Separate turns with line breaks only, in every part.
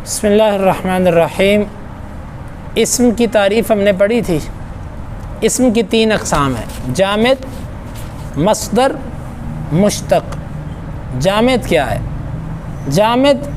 بسم اللہ الرحمن الرحیم۔ اسم کی تعریف ہم نے پڑھی تھی۔ اسم کی 3 اقسام ہیں: جامد، مصدر، مشتق۔ جامد کیا ہے؟ جامد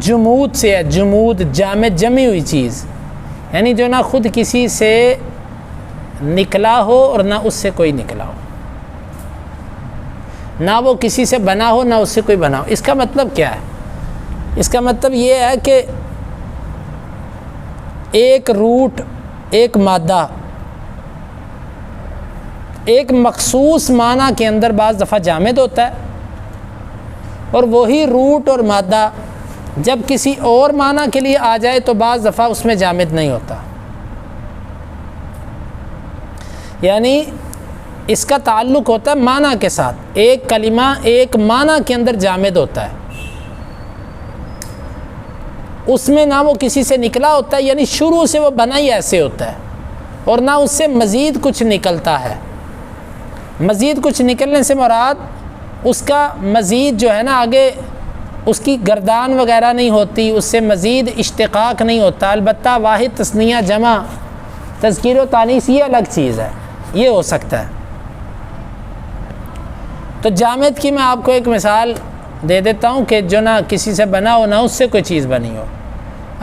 جمود سے ہے۔ جمود جامد جمی ہوئی چیز، یعنی جو نہ خود کسی سے نکلا ہو اور نہ اس سے کوئی نکلا ہو، نہ وہ کسی سے بنا ہو نہ اس سے کوئی بنا ہو۔ اس کا مطلب کیا ہے؟ اس کا مطلب یہ ہے کہ ایک روٹ، ایک مادہ ایک مخصوص معنی کے اندر بعض دفعہ جامد ہوتا ہے، اور وہی روٹ اور مادہ جب کسی اور معنی کے لیے آ جائے تو بعض دفعہ اس میں جامد نہیں ہوتا۔ یعنی اس کا تعلق ہوتا ہے معنی کے ساتھ۔ ایک کلمہ ایک معنی کے اندر جامد ہوتا ہے، اس میں نہ وہ کسی سے نکلا ہوتا ہے، یعنی شروع سے وہ بنا ہی ایسے ہوتا ہے، اور نہ اس سے مزید کچھ نکلتا ہے۔ مزید کچھ نکلنے سے مراد اس کا مزید جو ہے نا آگے اس کی گردان وغیرہ نہیں ہوتی، اس سے مزید اشتقاق نہیں ہوتا۔ البتہ واحد، تثنیہ، جمع، تذکیر و تانیث یہ الگ چیز ہے، یہ ہو سکتا ہے۔ تو جامد کی میں آپ کو ایک مثال دے دیتا ہوں کہ جو نہ کسی سے بنا ہو نہ اس سے کوئی چیز بنی ہو۔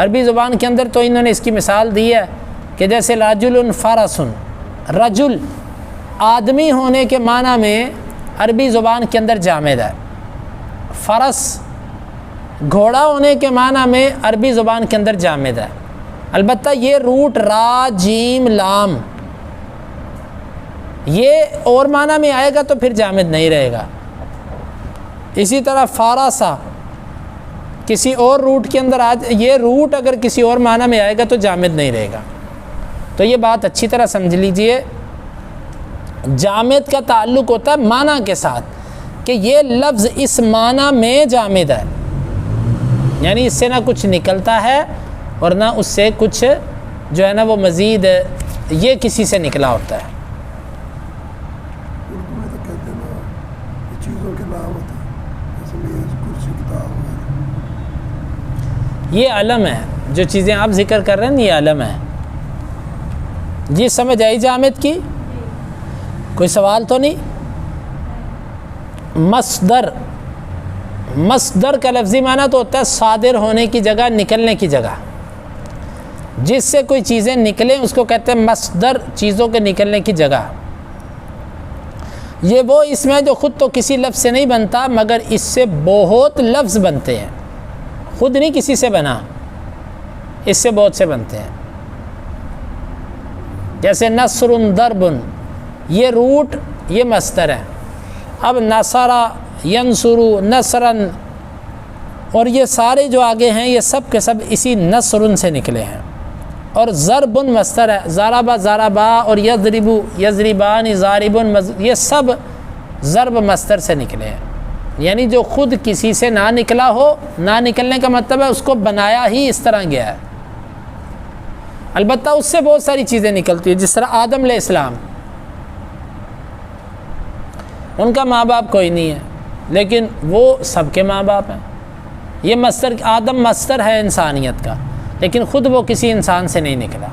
عربی زبان کے اندر تو انہوں نے اس کی مثال دی ہے کہ جیسے رجل فرس، رجل آدمی ہونے کے معنی میں عربی زبان کے اندر جامد ہے۔ فرس گھوڑا ہونے کے معنی میں عربی زبان کے اندر جامد ہے۔ البتہ یہ روٹ را جیم لام یہ اور معنی میں آئے گا تو پھر جامد نہیں رہے گا۔ اسی طرح فارسا کسی اور روٹ کے اندر یہ روٹ اگر کسی اور معنی میں آئے گا تو جامد نہیں رہے گا۔ تو یہ بات اچھی طرح سمجھ لیجئے، جامد کا تعلق ہوتا ہے معنی کے ساتھ، کہ یہ لفظ اس معنی میں جامد ہے، یعنی اس سے نہ کچھ نکلتا ہے اور نہ اس سے کچھ جو ہے نا وہ مزید یہ کسی سے نکلا ہوتا ہے۔ یہ علم ہے، جو چیزیں آپ ذکر کر رہے ہیں یہ علم ہے۔ جی سمجھ آئی جامد کی؟ کوئی سوال تو نہیں؟ مصدر، مصدر کا لفظی معنی تو ہوتا ہے صادر ہونے کی جگہ، نکلنے کی جگہ۔ جس سے کوئی چیزیں نکلیں اس کو کہتے ہیں مصدر، چیزوں کے نکلنے کی جگہ۔ یہ وہ اسم ہے جو خود تو کسی لفظ سے نہیں بنتا، مگر اس سے بہت لفظ بنتے ہیں۔ خود نہیں کسی سے بنا، اس سے بہت سے بنتے ہیں۔ جیسے نصر ضرب، یہ روٹ یہ مصدر ہے۔ اب نصرہ، ینصر، نصرن، اور یہ سارے جو آگے ہیں یہ سب کے سب اسی نصر سے نکلے ہیں۔ اور ضرب مصدر ہے، ضرب ضربا، اور یضرب یضربان، ضارب، یہ سب ضرب مصدر سے نکلے ہیں۔ یعنی جو خود کسی سے نہ نکلا ہو، نہ نکلنے کا مطلب ہے اس کو بنایا ہی اس طرح گیا ہے۔ البتہ اس سے بہت ساری چیزیں نکلتی ہیں، جس طرح آدم علیہ السلام، ان کا ماں باپ کوئی نہیں ہے لیکن وہ سب کے ماں باپ ہیں۔ یہ مصدر، آدم مصدر ہے انسانیت کا، لیکن خود وہ کسی انسان سے نہیں نکلا۔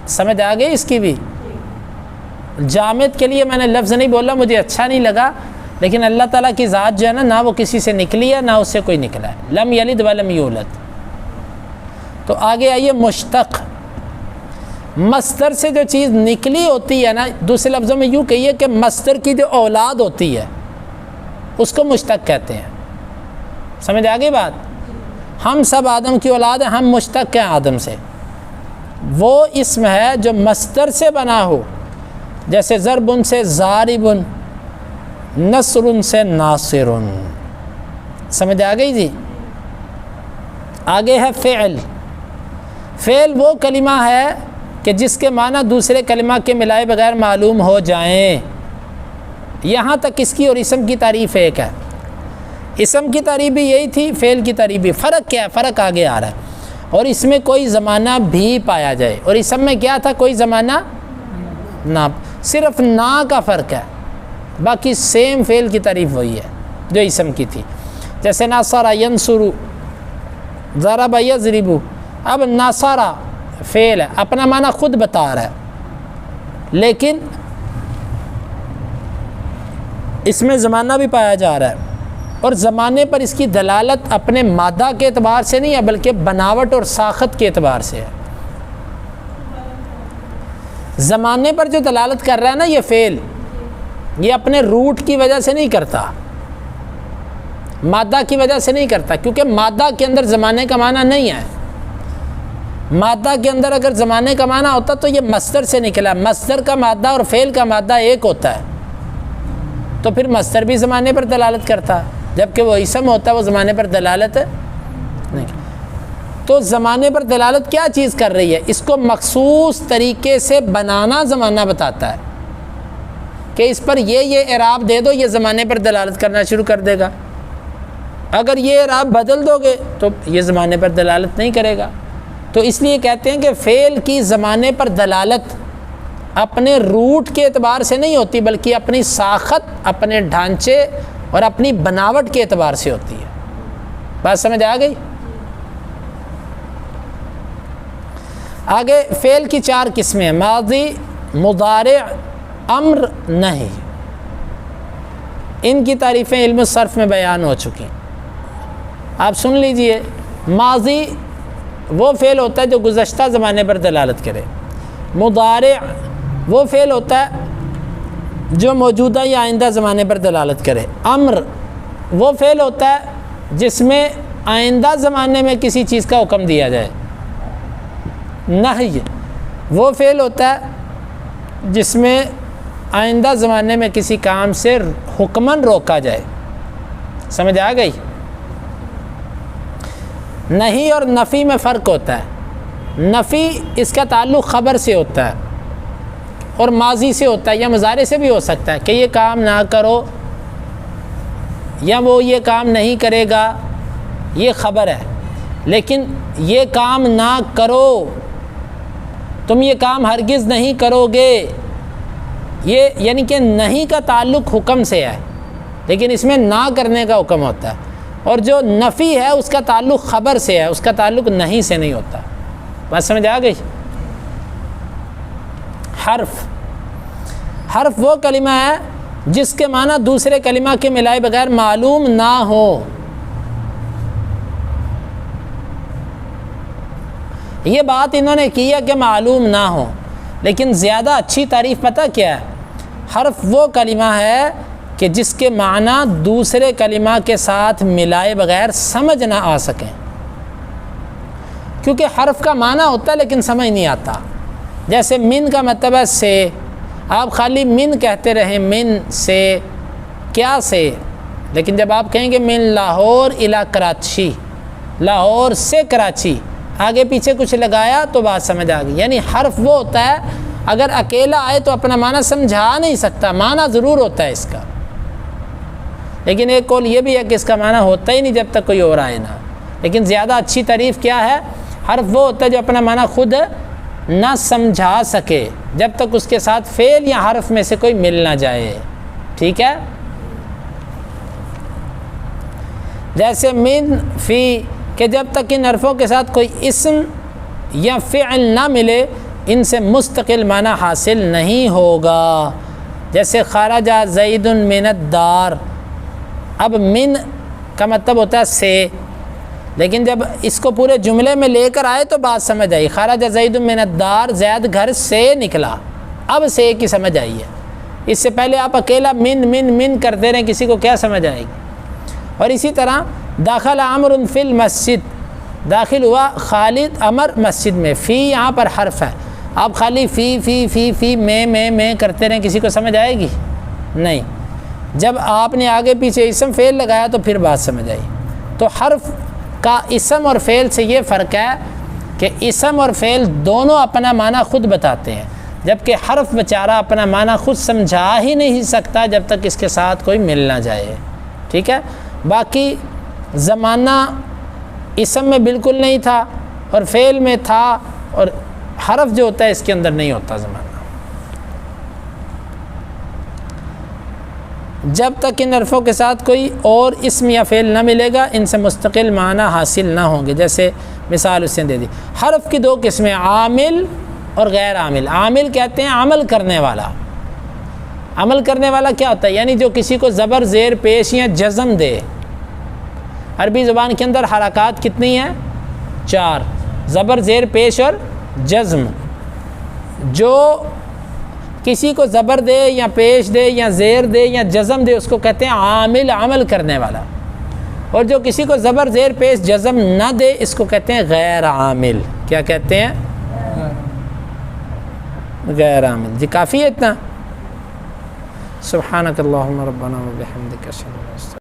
سمجھ آ گئی اس کی بھی؟ جامد کے لیے میں نے لفظ نہیں بولا، مجھے اچھا نہیں لگا، لیکن اللہ تعالیٰ کی ذات جو ہے نا، نہ وہ کسی سے نکلی ہے نہ اس سے کوئی نکلا ہے۔ لم یلد ولم یولد۔ تو آگے آئیے مشتق۔ مصدر سے جو چیز نکلی ہوتی ہے نا، دوسرے لفظوں میں یوں کہیے کہ مصدر کی جو اولاد ہوتی ہے اس کو مشتق کہتے ہیں۔ سمجھ آ گئی بات؟ ہم سب آدم کی اولاد ہیں، ہم مشتق ہیں آدم سے۔ وہ اسم ہے جو مصدر سے بنا ہو، جیسے ضرب سے ضارب، نصر سے ناصر۔ سمجھ آ گئی جی؟ آگے ہے فعل۔ فعل وہ کلمہ ہے کہ جس کے معنی دوسرے کلمہ کے ملائے بغیر معلوم ہو جائیں۔ یہاں تک اس کی اور اسم کی تعریف ایک ہے۔ اسم کی تعریف بھی یہی تھی، فعل کی تعریف بھی۔ فرق کیا ہے؟ فرق آگے آ رہا ہے۔ اور اس میں کوئی زمانہ بھی پایا جائے، اور اسم میں کیا تھا؟ کوئی زمانہ نہ، صرف نا کا فرق ہے، باقی سیم فعل کی تعریف وہی ہے جو اسم کی تھی۔ جیسے نصر ینصر، ضرب یضرب، اب نصرہ فعل ہے، اپنا معنی خود بتا رہا ہے، لیکن اس میں زمانہ بھی پایا جا رہا ہے، اور زمانے پر اس کی دلالت اپنے مادہ کے اعتبار سے نہیں ہے بلکہ بناوٹ اور ساخت کے اعتبار سے ہے۔ زمانے پر جو دلالت کر رہا ہے نا یہ فعل، یہ اپنے روٹ کی وجہ سے نہیں کرتا، مادہ کی وجہ سے نہیں کرتا، کیونکہ مادہ کے اندر زمانے کا معنی نہیں ہے۔ مادہ کے اندر اگر زمانے کا معنی ہوتا تو یہ مصدر سے نکلا، مصدر کا مادہ اور فعل کا مادہ ایک ہوتا ہے، تو پھر مصدر بھی زمانے پر دلالت کرتا، جبکہ وہ اسم ہوتا ہے، وہ زمانے پر دلالت نہیں۔ تو زمانے پر دلالت کیا چیز کر رہی ہے؟ اس کو مخصوص طریقے سے بنانا زمانہ بتاتا ہے کہ اس پر یہ اعراب دے دو، یہ زمانے پر دلالت کرنا شروع کر دے گا۔ اگر یہ اعراب بدل دو گے تو یہ زمانے پر دلالت نہیں کرے گا۔ تو اس لیے کہتے ہیں کہ فعل کی زمانے پر دلالت اپنے روٹ کے اعتبار سے نہیں ہوتی بلکہ اپنی ساخت، اپنے ڈھانچے اور اپنی بناوٹ کے اعتبار سے ہوتی ہے۔ بات سمجھ آ گئی؟ آگے فعل کی 4 قسمیں ہیں، ماضی، مضارع، امر، نہی۔ ان کی تعریفیں علم الصرف میں بیان ہو چکی ہیں، آپ سن لیجئے۔ ماضی وہ فعل ہوتا ہے جو گزشتہ زمانے پر دلالت کرے، مضارع وہ فعل ہوتا ہے جو موجودہ یا آئندہ زمانے پر دلالت کرے، امر وہ فعل ہوتا ہے جس میں آئندہ زمانے میں کسی چیز کا حکم دیا جائے، نہی وہ فعل ہوتا ہے جس میں آئندہ زمانے میں کسی کام سے حکماً روکا جائے۔ سمجھ آ گئی؟ نہی اور نفی میں فرق ہوتا ہے۔ نفی اس کا تعلق خبر سے ہوتا ہے اور ماضی سے ہوتا ہے، یا مضارع سے بھی ہو سکتا ہے کہ یہ کام نہ کرو یا وہ یہ کام نہیں کرے گا، یہ خبر ہے۔ لیکن یہ کام نہ کرو، تم یہ کام ہرگز نہیں کرو گے، یہ یعنی کہ نہیں کا تعلق حکم سے ہے لیکن اس میں نہ کرنے کا حکم ہوتا ہے، اور جو نفی ہے اس کا تعلق خبر سے ہے، اس کا تعلق نہیں سے نہیں ہوتا۔ بات سمجھ آ گئی؟ حرف وہ کلمہ ہے جس کے معنی دوسرے کلمہ کے ملائے بغیر معلوم نہ ہو۔ یہ بات انہوں نے کی ہے کہ معلوم نہ ہو، لیکن زیادہ اچھی تعریف پتہ کیا ہے؟ حرف وہ کلمہ ہے کہ جس کے معنی دوسرے کلمہ کے ساتھ ملائے بغیر سمجھ نہ آ سکیں، کیونکہ حرف کا معنی ہوتا ہے لیکن سمجھ نہیں آتا۔ جیسے من کا مطلب ہے سے، آپ خالی من کہتے رہیں، من سے، کیا سے، لیکن جب آپ کہیں گے من لاہور الی کراچی، لاہور سے کراچی، آگے پیچھے کچھ لگایا تو بات سمجھ آ گئی۔ یعنی حرف وہ ہوتا ہے اگر اکیلا آئے تو اپنا معنی سمجھا نہیں سکتا، معنی ضرور ہوتا ہے اس کا، لیکن ایک قول یہ بھی ہے کہ اس کا معنی ہوتا ہی نہیں جب تک کوئی اور آئے نہ۔ لیکن زیادہ اچھی تعریف کیا ہے؟ حرف وہ ہوتا ہے جو اپنا معنی خود نہ سمجھا سکے جب تک اس کے ساتھ فعل یا حرف میں سے کوئی مل نہ جائے۔ ٹھیک ہے؟ جیسے من، فی، کہ جب تک ان حرفوں کے ساتھ کوئی اسم یا فعل نہ ملے ان سے مستقل معنی حاصل نہیں ہوگا۔ جیسے خرج زید من الدار، اب من کا مطلب ہوتا ہے سے، لیکن جب اس کو پورے جملے میں لے کر آئے تو بات سمجھ آئی۔ خرج زید من الدار، زید گھر سے نکلا، اب سے کی سمجھ آئی ہے۔ اس سے پہلے آپ اکیلا من من من کرتے رہیں، کسی کو کیا سمجھ آئے گی؟ اور اسی طرح داخل عمر فی المسجد، داخل ہوا خالد عمر مسجد میں، فی یہاں پر حرف ہے، آپ خالی فی فی فی فی میں کرتے رہیں، کسی کو سمجھ آئے گی؟ نہیں۔ جب آپ نے آگے پیچھے اسم فعل لگایا تو پھر بات سمجھ آئی۔ تو حرف کا اسم اور فعل سے یہ فرق ہے کہ اسم اور فعل دونوں اپنا معنی خود بتاتے ہیں، جبکہ حرف بیچارہ اپنا معنی خود سمجھا ہی نہیں سکتا جب تک اس کے ساتھ کوئی مل نہ جائے۔ ٹھیک ہے؟ باقی زمانہ اسم میں بالکل نہیں تھا اور فعل میں تھا، اور حرف جو ہوتا ہے اس کے اندر نہیں ہوتا زمانہ۔ جب تک ان حرفوں کے ساتھ کوئی اور اسم یا فعل نہ ملے گا ان سے مستقل معنی حاصل نہ ہوں گے. جیسے مثال اس نے دے دی. حرف کی دو قسمیں عامل اور غیر عامل. عامل کہتے ہیں عمل کرنے والا. عمل کرنے والا کیا ہوتا ہے؟ یعنی جو کسی کو زبر زیر پیش یا جزم دے. عربی زبان کے اندر حرکات کتنی ہیں؟ 4: زبر زیر پیش اور جزم. جو کسی کو زبر دے یا پیش دے یا زیر دے یا جزم دے اس کو کہتے ہیں عامل، عمل کرنے والا. اور جو کسی کو زبر زیر پیش جزم نہ دے اس کو کہتے ہیں غیر عامل. کیا کہتے ہیں؟ غیر عامل. جی کافی ہے اتنا. سبحانک اللہم ربنا و بحمدک اشہد ان لا الہ الا انت